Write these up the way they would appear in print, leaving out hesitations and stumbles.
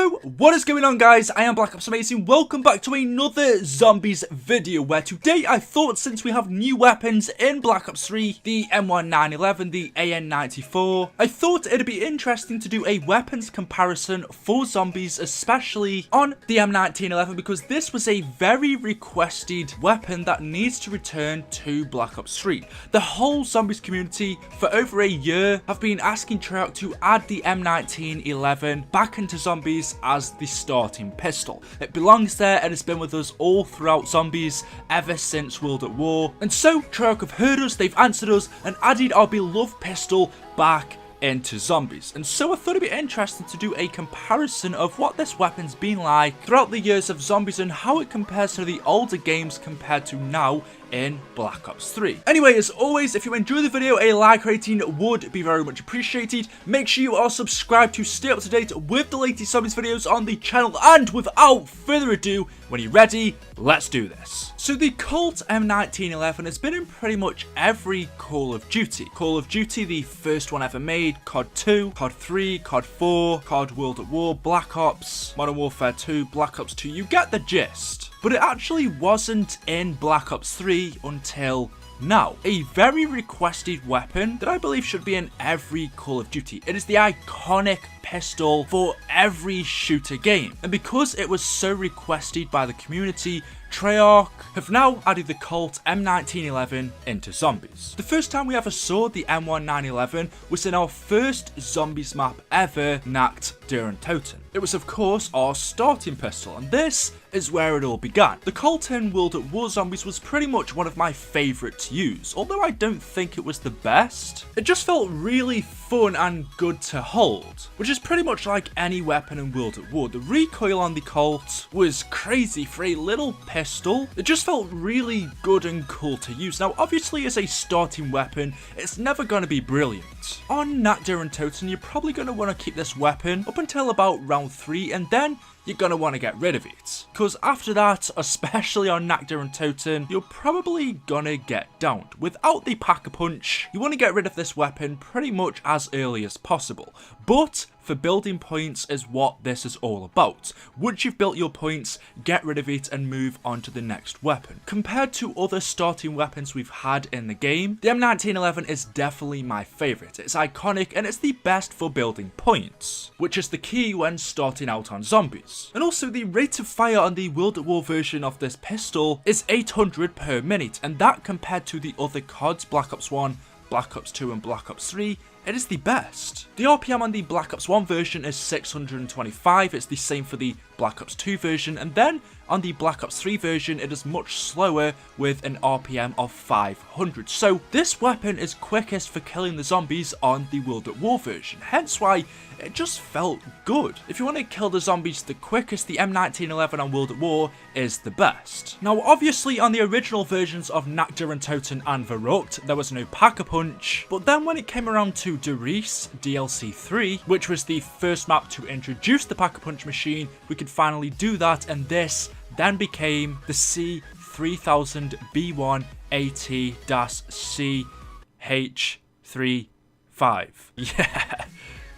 So, what is going on, guys? I am BlackOpsAmazing. Welcome back to another zombies video, where today I thought, since we have new weapons in Black Ops 3, the M1911, the AN94, I thought it'd be interesting to do a weapons comparison for zombies, especially on the M1911, because this was a very requested weapon that needs to return to Black Ops 3. The whole zombies community for over a year have been asking Treyarch to add the M1911 back into zombies as the starting pistol. It belongs there and it's been with us all throughout zombies ever since World at War. And so Treyarch have heard us, they've answered us and added our beloved pistol back into zombies. And so I thought it'd be interesting to do a comparison of what this weapon's been like throughout the years of zombies and how it compares to the older games compared to now in Black Ops 3. Anyway, as always, if you enjoy the video, a like rating would be very much appreciated. Make sure you are subscribed to stay up to date with the latest zombies videos on the channel, and without further ado, when you're ready, let's do this. So the Colt M1911 has been in pretty much every Call of Duty. Call of Duty, the first one ever made, COD 2, COD 3, COD 4, COD World at War, Black Ops, Modern Warfare 2, Black Ops 2, you get the gist. But it actually wasn't in Black Ops 3 until now. A very requested weapon that I believe should be in every Call of Duty. It is the iconic pistol for every shooter game. And because it was so requested by the community, Treyarch have now added the Colt M1911 into zombies. The first time we ever saw the M1911 was in our first zombies map ever, Nacht der Untoten. It was of course our starting pistol, and this is where it all began. The Colt in World at War zombies was pretty much one of my favourite to use, although I don't think it was the best. It just felt really fun and good to hold, which is pretty much like any weapon in World at War. The recoil on the Colt was crazy for a little pistol. It just felt really good and cool to use. Now obviously as a starting weapon, it's never going to be brilliant. On Nacht der Untoten, you're probably going to want to keep this weapon up until about round 3, and then you're going to want to get rid of it. Because after that, especially on Nacht der Untoten, you're probably going to get downed. Without the Pack-a-Punch, you want to get rid of this weapon pretty much as early as possible. But for building points is what this is all about. Once you've built your points, get rid of it and move on to the next weapon. Compared to other starting weapons we've had in the game, the M1911 is definitely my favourite. It's iconic and it's the best for building points, which is the key when starting out on zombies. And also the rate of fire on the World at War version of this pistol is 800 per minute, and that compared to the other CODs, Black Ops 1, Black Ops 2 and Black Ops 3, it is the best. The RPM on the Black Ops 1 version is 625, it's the same for the Black Ops 2 version, and then on the Black Ops 3 version it is much slower with an RPM of 500. So this weapon is quickest for killing the zombies on the World at War version, hence why it just felt good. If you want to kill the zombies the quickest, the M1911 on World at War is the best. Now obviously on the original versions of Nacht der Untoten and Verrückt there was no Pack-a-Punch, but then when it came around to Der Reese DLC 3, which was the first map to introduce the Pack-a-Punch machine, we could finally do that, and this then became the C3000B1AT-CH35. Yeah.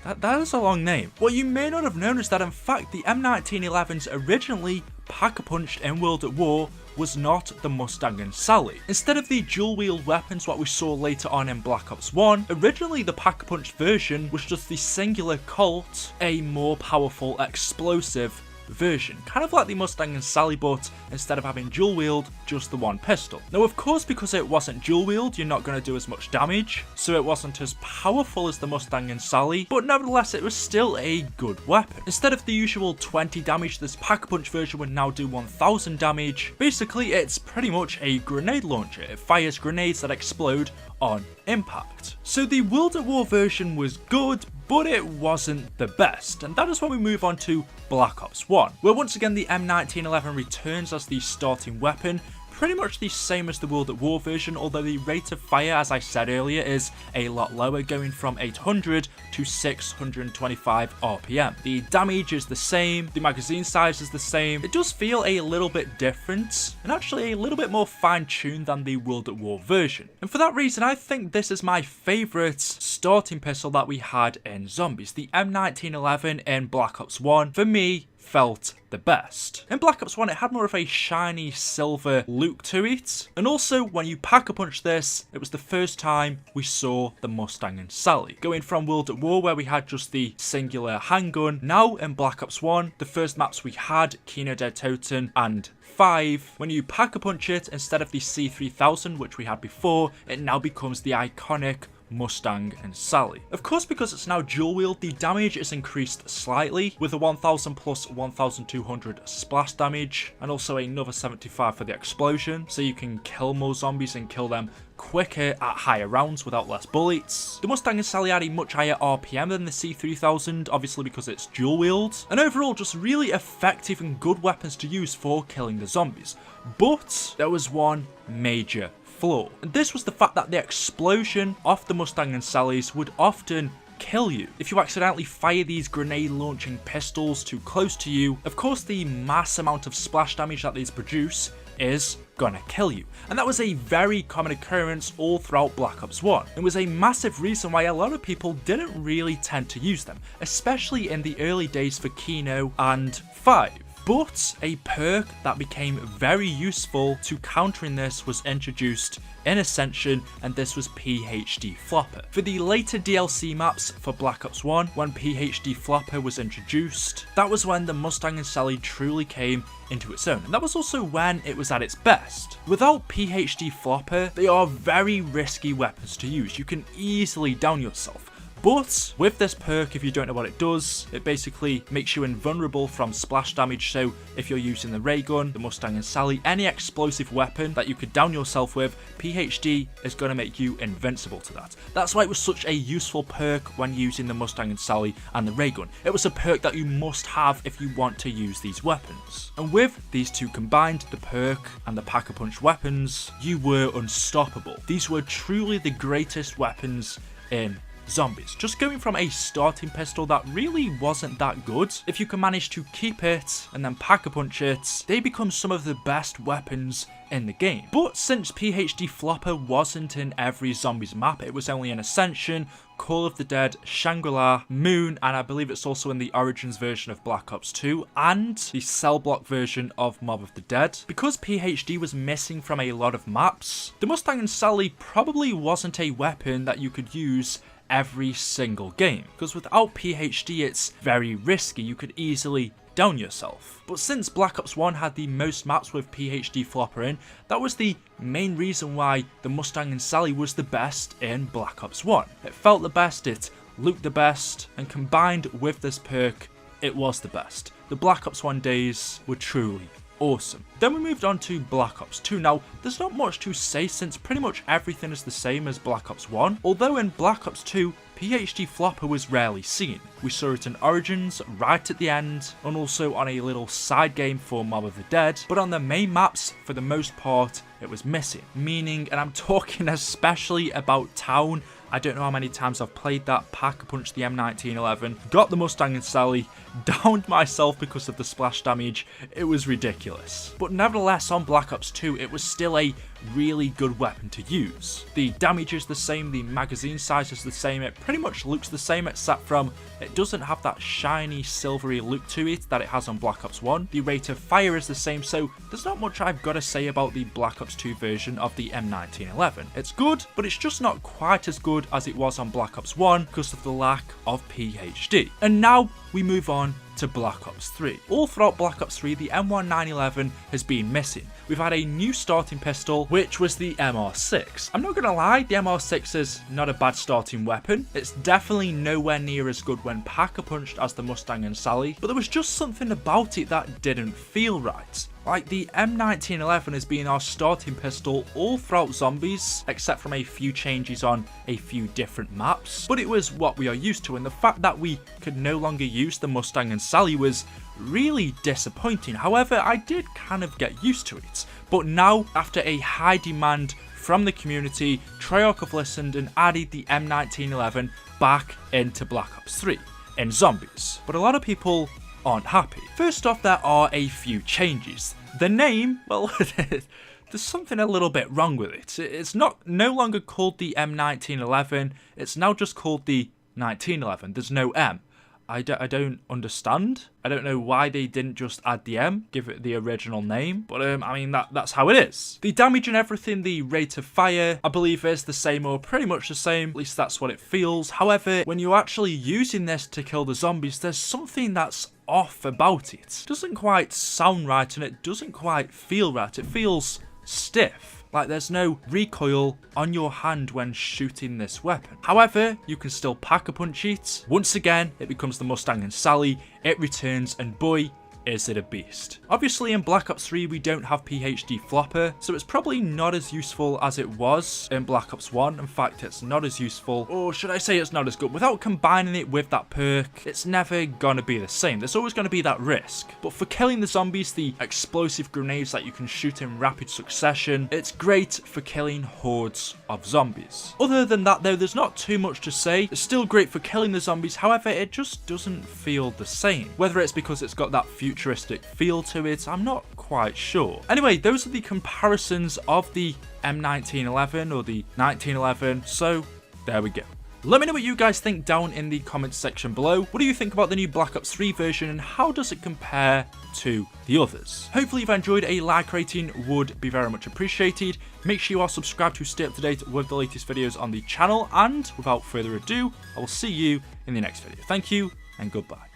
That is a long name. What you may not have known is that in fact the M1911s originally Pack-a-Punched in World at War was not the Mustang and Sally. Instead of the dual-wield weapons what we saw later on in Black Ops 1, originally the Pack-a-Punch version was just the singular Colt, a more powerful explosive version, kind of like the Mustang and Sally, but instead of having dual wield, just the one pistol. Now of course, because it wasn't dual wield, you're not going to do as much damage, so it wasn't as powerful as the Mustang and Sally, but nevertheless it was still a good weapon. Instead of the usual 20 damage, this Pack-a-Punch version would now do 1000 damage. Basically it's pretty much a grenade launcher. It fires grenades that explode on impact. So the World at War version was good, but it wasn't the best, and that is when we move on to Black Ops 1, where once again the M1911 returns as the starting weapon, pretty much the same as the World at War version, although the rate of fire, as I said earlier, is a lot lower, going from 800 to 625 RPM. The damage is the same, the magazine size is the same. It does feel a little bit different, and actually a little bit more fine-tuned than the World at War version. And for that reason, I think this is my favourite starting pistol that we had in Zombies. The M1911 in Black Ops 1, for me, felt the best. In Black Ops 1, it had more of a shiny silver look to it, and also when you pack-a-punch this, it was the first time we saw the Mustang and Sally. Going from World at War, where we had just the singular handgun, now in Black Ops 1, the first maps we had, Kino der Toten and 5, when you pack-a-punch it, instead of the C3000, which we had before, it now becomes the iconic Mustang and Sally. Of course, because it's now dual wield, the damage is increased slightly with a 1000 plus 1200 splash damage, and also another 75 for the explosion, so you can kill more zombies and kill them quicker at higher rounds without less bullets. The Mustang and Sally had a much higher RPM than the C3000, obviously because it's dual wield, and overall just really effective and good weapons to use for killing the zombies. But there was one major flaw, and this was the fact that the explosion off the Mustang and Sally's would often kill you. If you accidentally fire these grenade launching pistols too close to you, of course the mass amount of splash damage that these produce is gonna kill you. And that was a very common occurrence all throughout Black Ops 1. It was a massive reason why a lot of people didn't really tend to use them, especially in the early days for Kino and 5. But a perk that became very useful to countering this was introduced in Ascension, and this was PhD Flopper. For the later DLC maps for Black Ops 1, when PhD Flopper was introduced, that was when the Mustang and Sally truly came into its own, and that was also when it was at its best. Without PhD Flopper, they are very risky weapons to use. You can easily down yourself. But with this perk, if you don't know what it does, it basically makes you invulnerable from splash damage. So if you're using the ray gun, the Mustang and Sally, any explosive weapon that you could down yourself with, PhD is going to make you invincible to that. That's why it was such a useful perk when using the Mustang and Sally and the ray gun. It was a perk that you must have if you want to use these weapons. And with these two combined, the perk and the pack-a-punch weapons, you were unstoppable. These were truly the greatest weapons in Zombies. Just going from a starting pistol that really wasn't that good, if you can manage to keep it and then pack-a-punch it, they become some of the best weapons in the game. But since PhD Flopper wasn't in every Zombies map, it was only in Ascension, Call of the Dead, Shangri-La, Moon, and I believe it's also in the Origins version of Black Ops 2 and the cell block version of Mob of the Dead. Because PhD was missing from a lot of maps, the Mustang and Sally probably wasn't a weapon that you could use every single game, because without PhD it's very risky. You could easily down yourself. But since Black Ops 1 had the most maps with PhD Flopper in, that was the main reason why the Mustang and Sally was the best in Black Ops 1. It felt the best, it looked the best, and combined with this perk, it was the best. The Black Ops 1 days were truly awesome. Then we moved on to Black Ops 2. Now, there's not much to say since pretty much everything is the same as Black Ops 1, although in Black Ops 2, PhD Flopper was rarely seen. We saw it in Origins right at the end, and also on a little side game for Mob of the Dead, but on the main maps, for the most part, it was missing. Meaning, and I'm talking especially about Town, I don't know how many times I've played that, pack-a-punch the M1911, got the Mustang and Sally, downed myself because of the splash damage. It was ridiculous. But nevertheless, on Black Ops 2, it was still a really good weapon to use. The damage is the same, the magazine size is the same, it pretty much looks the same except from it doesn't have that shiny silvery look to it that it has on Black Ops 1. The rate of fire is the same, so there's not much I've got to say about the Black Ops 2 version of the M1911. It's good, but it's just not quite as good as it was on Black Ops 1 because of the lack of PhD. And now we move on to Black Ops 3. All throughout Black Ops 3, the M1911 has been missing. We've had a new starting pistol, which was the MR6. I'm not gonna lie, the MR6 is not a bad starting weapon. It's definitely nowhere near as good when pack-a-punched as the Mustang and Sally, but there was just something about it that didn't feel right. Like, the M1911 has been our starting pistol all throughout Zombies, except from a few changes on a few different maps, but it was what we are used to, and the fact that we could no longer use the Mustang and Sally was really disappointing. However, I did kind of get used to it. But now, after a high demand from the community, Treyarch have listened and added the M1911 back into Black Ops 3 in Zombies. But a lot of people aren't happy. First off, there are a few changes. The name, well, there's something a little bit wrong with it. It's no longer called the M1911, it's now just called the 1911. There's no M. I don't understand. I don't know why they didn't just add the M, give it the original name, but I mean, that's how it is. The damage and everything, the rate of fire, I believe is the same or pretty much the same, at least that's what it feels. However, when you're actually using this to kill the zombies, there's something that's off about it. It doesn't quite sound right and it doesn't quite feel right. It feels stiff. Like there's no recoil on your hand when shooting this weapon. However, you can still pack-a-punch it. Once again, it becomes the Mustang and Sally. It returns and boy, is it a beast. Obviously in Black Ops 3 we don't have PhD flopper, so it's probably not as useful as it was in Black Ops 1. In fact, it's not as useful, or should I say it's not as good. Without combining it with that perk, it's never gonna be the same. There's always gonna be that risk. But for killing the zombies, the explosive grenades that you can shoot in rapid succession, it's great for killing hordes of zombies. Other than that though, there's not too much to say. It's still great for killing the zombies, however, it just doesn't feel the same. Whether it's because it's got that futuristic feel to it, I'm not quite sure. Anyway, those are the comparisons of the M1911 or the 1911, so there we go. Let me know what you guys think down in the comments section below. What do you think about the new Black Ops 3 version and how does it compare to the others? Hopefully if you enjoyed, a like rating would be very much appreciated. Make sure you are subscribed to stay up to date with the latest videos on the channel, and without further ado, I will see you in the next video. Thank you and goodbye.